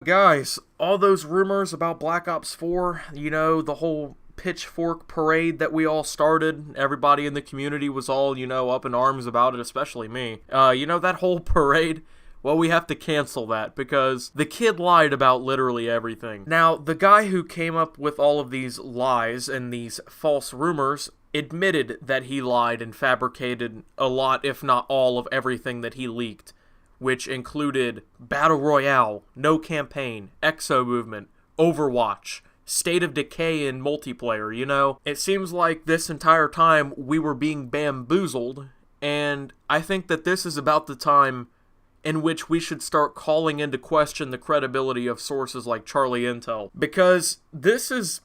Guys, all those rumors about Black Ops 4, the whole pitchfork parade that we all started, everybody in the community was all, up in arms about it, especially me. That whole parade, well, we have to cancel that because the kid lied about literally everything. Now, the guy who came up with all of these lies and these false rumors admitted that he lied and fabricated a lot, if not all, of everything that he leaked, which included Battle Royale, no campaign, Exo movement, Overwatch, State of Decay in multiplayer, It seems like this entire time we were being bamboozled, and I think that this is about the time in which we should start calling into question the credibility of sources like Charlie Intel. Because this is,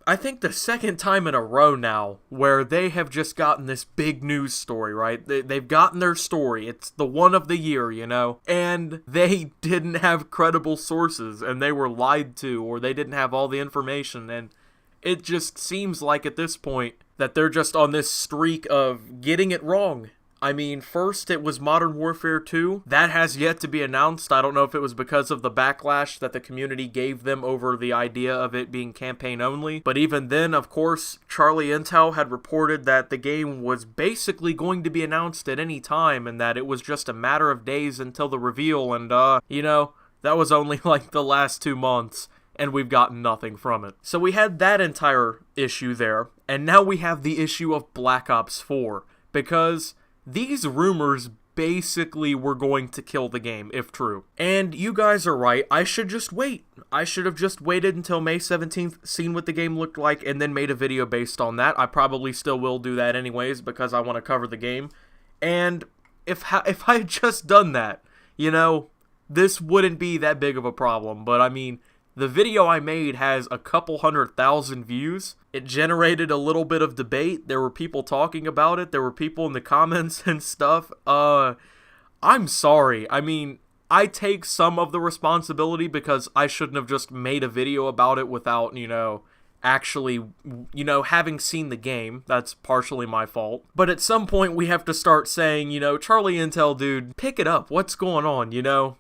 I think, the second time in a row now where they have just gotten this big news story, right? They've gotten their story. It's the one of the year, and they didn't have credible sources, and they were lied to, or they didn't have all the information, and it just seems like at this point that they're just on this streak of getting it wrong. I mean, first it was Modern Warfare 2. That has yet to be announced. I don't know if it was because of the backlash that the community gave them over the idea of it being campaign only. But even then, of course, Charlie Intel had reported that the game was basically going to be announced at any time and that it was just a matter of days until the reveal. And, that was only like the last 2 months, and we've gotten nothing from it. So we had that entire issue there, and now we have the issue of Black Ops 4, because these rumors basically were going to kill the game, if true. And you guys are right, I should just wait. I should have just waited until May 17th, seen what the game looked like, and then made a video based on that. I probably still will do that anyways, because I want to cover the game. And if I had just done that, this wouldn't be that big of a problem. But I mean, the video I made has a couple 100,000 views. It generated a little bit of debate. There were people talking about it. There were people in the comments and stuff. I'm sorry. I mean, I take some of the responsibility because I shouldn't have just made a video about it without, actually, having seen the game. That's partially my fault. But at some point we have to start saying, Charlie Intel, dude, pick it up. What's going on,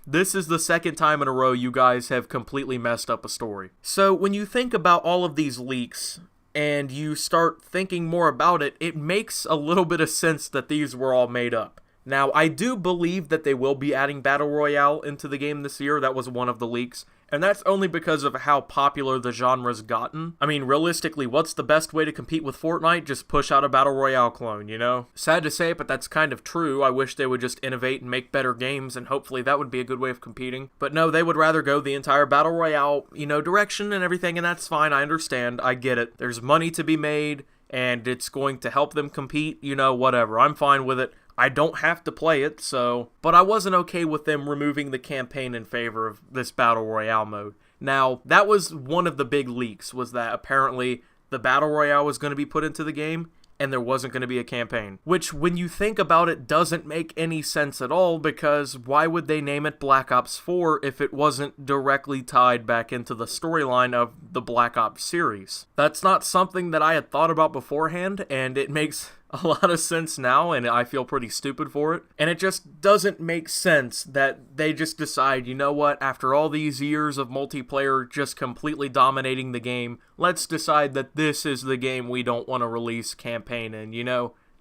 This is the second time in a row you guys have completely messed up a story. So when you think about all of these leaks and you start thinking more about it, it makes a little bit of sense that these were all made up. Now, I do believe that they will be adding Battle Royale into the game this year. That was one of the leaks. And that's only because of how popular the genre's gotten. I mean, realistically, what's the best way to compete with Fortnite? Just push out a Battle Royale clone, Sad to say it, but that's kind of true. I wish they would just innovate and make better games, and hopefully that would be a good way of competing. But no, they would rather go the entire Battle Royale, direction and everything, and that's fine. I understand. I get it. There's money to be made, and it's going to help them compete, whatever. I'm fine with it. I don't have to play it, so... But I wasn't okay with them removing the campaign in favor of this Battle Royale mode. Now, that was one of the big leaks, was that apparently the Battle Royale was going to be put into the game, and there wasn't going to be a campaign. Which, when you think about it, doesn't make any sense at all, because why would they name it Black Ops 4 if it wasn't directly tied back into the storyline of the Black Ops series? That's not something that I had thought about beforehand, and it makes a lot of sense now, and I feel pretty stupid for it. And it just doesn't make sense that they just decide, you know what, after all these years of multiplayer just completely dominating the game, let's decide that this is the game we don't want to release campaign in,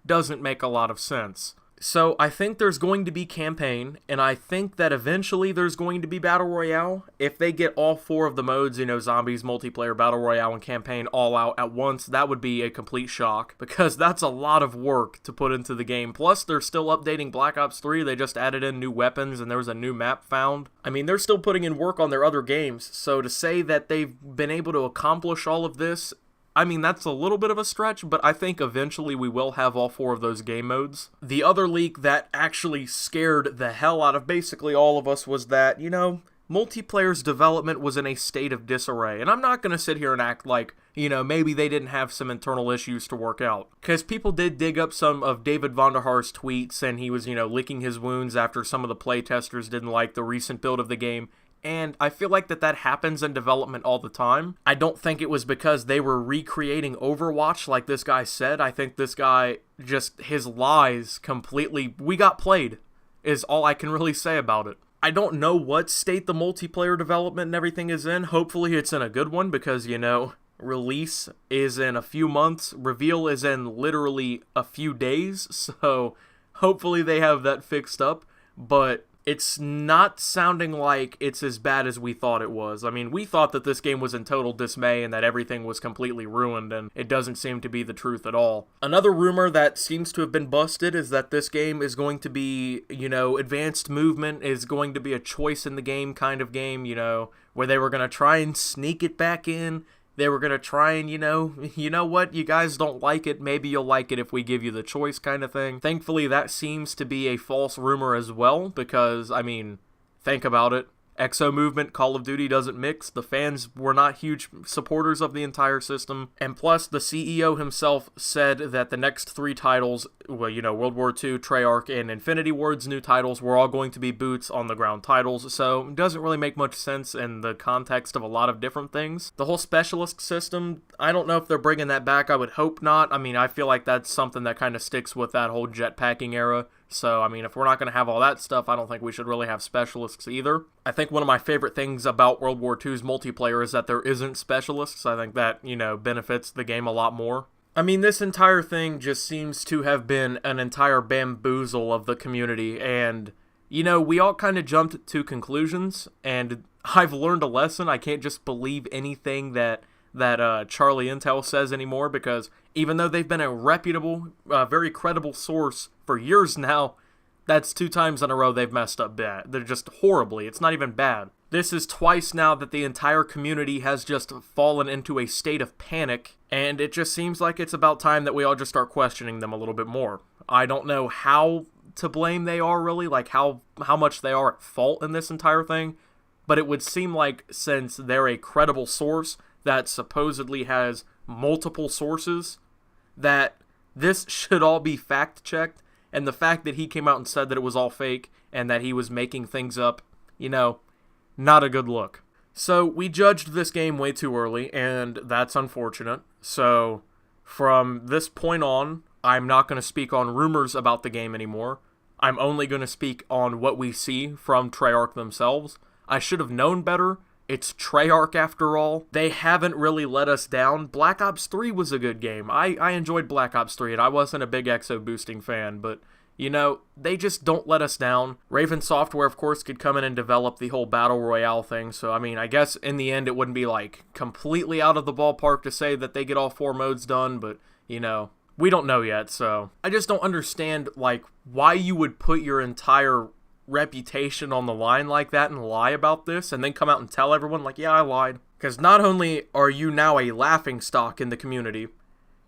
Doesn't make a lot of sense. So I think there's going to be campaign, and I think that eventually there's going to be Battle Royale. If they get all 4 of the modes, zombies, multiplayer, Battle Royale, and campaign all out at once, that would be a complete shock, because that's a lot of work to put into the game. Plus, they're still updating Black Ops 3, they just added in new weapons, and there was a new map found. I mean, they're still putting in work on their other games, so to say that they've been able to accomplish all of this, I mean, that's a little bit of a stretch, but I think eventually we will have all 4 of those game modes. The other leak that actually scared the hell out of basically all of us was that, multiplayer's development was in a state of disarray. And I'm not going to sit here and act like, maybe they didn't have some internal issues to work out. Because people did dig up some of David Vonderhaar's tweets, and he was, licking his wounds after some of the playtesters didn't like the recent build of the game. And I feel like that happens in development all the time. I don't think it was because they were recreating Overwatch like this guy said. I think this guy, just his lies completely, we got played, is all I can really say about it. I don't know what state the multiplayer development and everything is in. Hopefully it's in a good one because, you know, release is in a few months, reveal is in literally a few days, so hopefully they have that fixed up, but it's not sounding like it's as bad as we thought it was. I mean, we thought that this game was in total dismay and that everything was completely ruined, and it doesn't seem to be the truth at all. Another rumor that seems to have been busted is that this game is going to be, you know, advanced movement is going to be a choice in the game kind of game, you know, where they were going to try and sneak it back in. They were going to try and, you know what, you guys don't like it, maybe you'll like it if we give you the choice kind of thing. Thankfully, that seems to be a false rumor as well, because, I mean, think about it. Exo movement, Call of Duty doesn't mix. The fans were not huge supporters of the entire system. And plus, the CEO himself said that the next 3 titles, well, you know, World War II, Treyarch, and Infinity Ward's new titles were all going to be boots on the ground titles, so it doesn't really make much sense in the context of a lot of different things. The whole specialist system, I don't know if they're bringing that back. I would hope not. I mean, I feel like that's something that kind of sticks with that whole jetpacking era. So, I mean, if we're not going to have all that stuff, I don't think we should really have specialists either. I think one of my favorite things about World War II's multiplayer is that there isn't specialists. I think that, you know, benefits the game a lot more. I mean, this entire thing just seems to have been an entire bamboozle of the community, and, you know, we all kind of jumped to conclusions, and I've learned a lesson. I can't just believe anything that Charlie Intel says anymore, because even though they've been a reputable, very credible source for years now, that's 2 times in a row they've messed up bad. They're just horribly. It's not even bad. This is twice now that the entire community has just fallen into a state of panic, and it just seems like it's about time that we all just start questioning them a little bit more. I don't know how to blame they are really, like how much they are at fault in this entire thing, but it would seem like since they're a credible source that supposedly has multiple sources, that this should all be fact-checked, and the fact that he came out and said that it was all fake and that he was making things up, you know, not a good look. So we judged this game way too early, and that's unfortunate. So from this point on, I'm not going to speak on rumors about the game anymore. I'm only going to speak on what we see from Treyarch themselves. I should have known better. It's Treyarch after all. They haven't really let us down. Black Ops 3 was a good game. I enjoyed Black Ops 3, and I wasn't a big Exo boosting fan, but, you know, they just don't let us down. Raven Software, of course, could come in and develop the whole Battle Royale thing, so, I mean, I guess in the end it wouldn't be, like, completely out of the ballpark to say that they get all 4 modes done, but, you know, we don't know yet, so. I just don't understand, like, why you would put your entire reputation on the line like that and lie about this and then come out and tell everyone like, yeah, I lied. Because not only are you now a laughingstock in the community,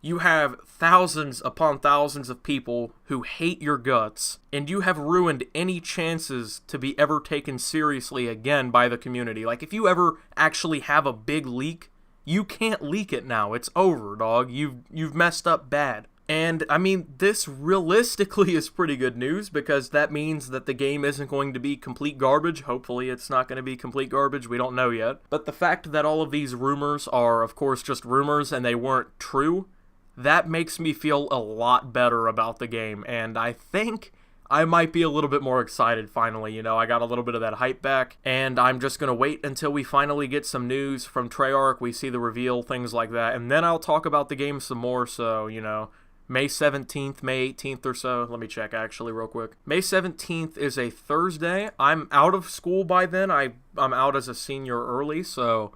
you have thousands upon thousands of people who hate your guts, and you have ruined any chances to be ever taken seriously again by the community. Like, if you ever actually have a big leak, you can't leak it now. It's over, dog. You've messed up bad. And, I mean, this realistically is pretty good news, because that means that the game isn't going to be complete garbage. Hopefully it's not going to be complete garbage, we don't know yet. But the fact that all of these rumors are, of course, just rumors and they weren't true, that makes me feel a lot better about the game, and I think I might be a little bit more excited finally. You know, I got a little bit of that hype back, and I'm just going to wait until we finally get some news from Treyarch, we see the reveal, things like that, and then I'll talk about the game some more, so, you know, May 17th, May 18th or so. Let me check actually real quick. May 17th is a Thursday. I'm out of school by then. I'm out as a senior early, so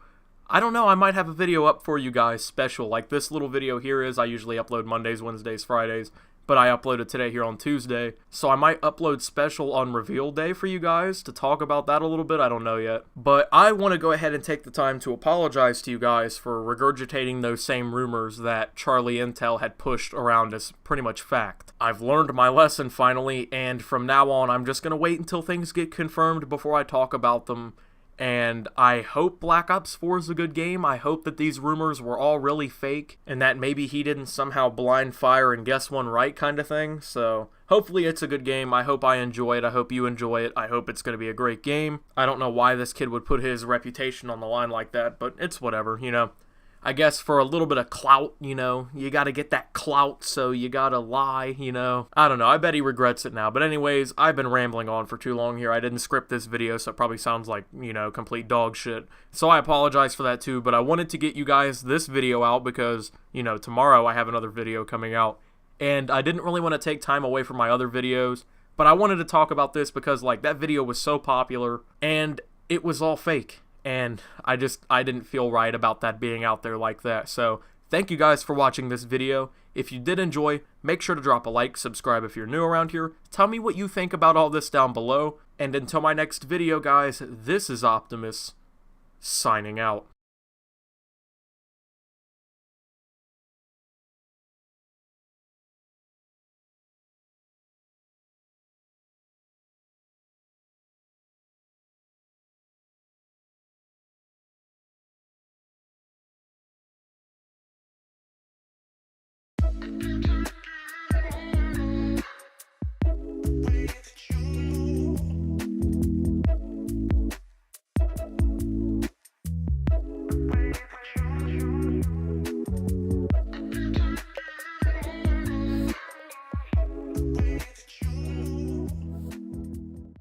I don't know. I might have a video up for you guys special. Like this little video here is. I usually upload Mondays, Wednesdays, Fridays, but I uploaded today here on Tuesday. So I might upload special on reveal day for you guys to talk about that a little bit. I don't know yet. But I want to go ahead and take the time to apologize to you guys for regurgitating those same rumors that Charlie Intel had pushed around as pretty much fact. I've learned my lesson finally, and from now on I'm just going to wait until things get confirmed before I talk about them. And I hope Black Ops 4 is a good game. I hope that these rumors were all really fake, and that maybe he didn't somehow blind fire and guess one right kind of thing. So hopefully it's a good game. I hope I enjoy it. I hope you enjoy it. I hope it's going to be a great game. I don't know why this kid would put his reputation on the line like that, but it's whatever, you know. I guess for a little bit of clout, you know, you gotta get that clout, so you gotta lie, you know. I don't know, I bet he regrets it now. But anyways, I've been rambling on for too long here. I didn't script this video, so it probably sounds like, you know, complete dog shit. So I apologize for that too, but I wanted to get you guys this video out because, you know, tomorrow I have another video coming out. And I didn't really want to take time away from my other videos, but I wanted to talk about this because, like, that video was so popular, and it was all fake. And I didn't feel right about that being out there like that. So thank you guys for watching this video. If you did enjoy, make sure to drop a like, subscribe if you're new around here. Tell me what you think about all this down below. And until my next video, guys, this is Optimus, signing out.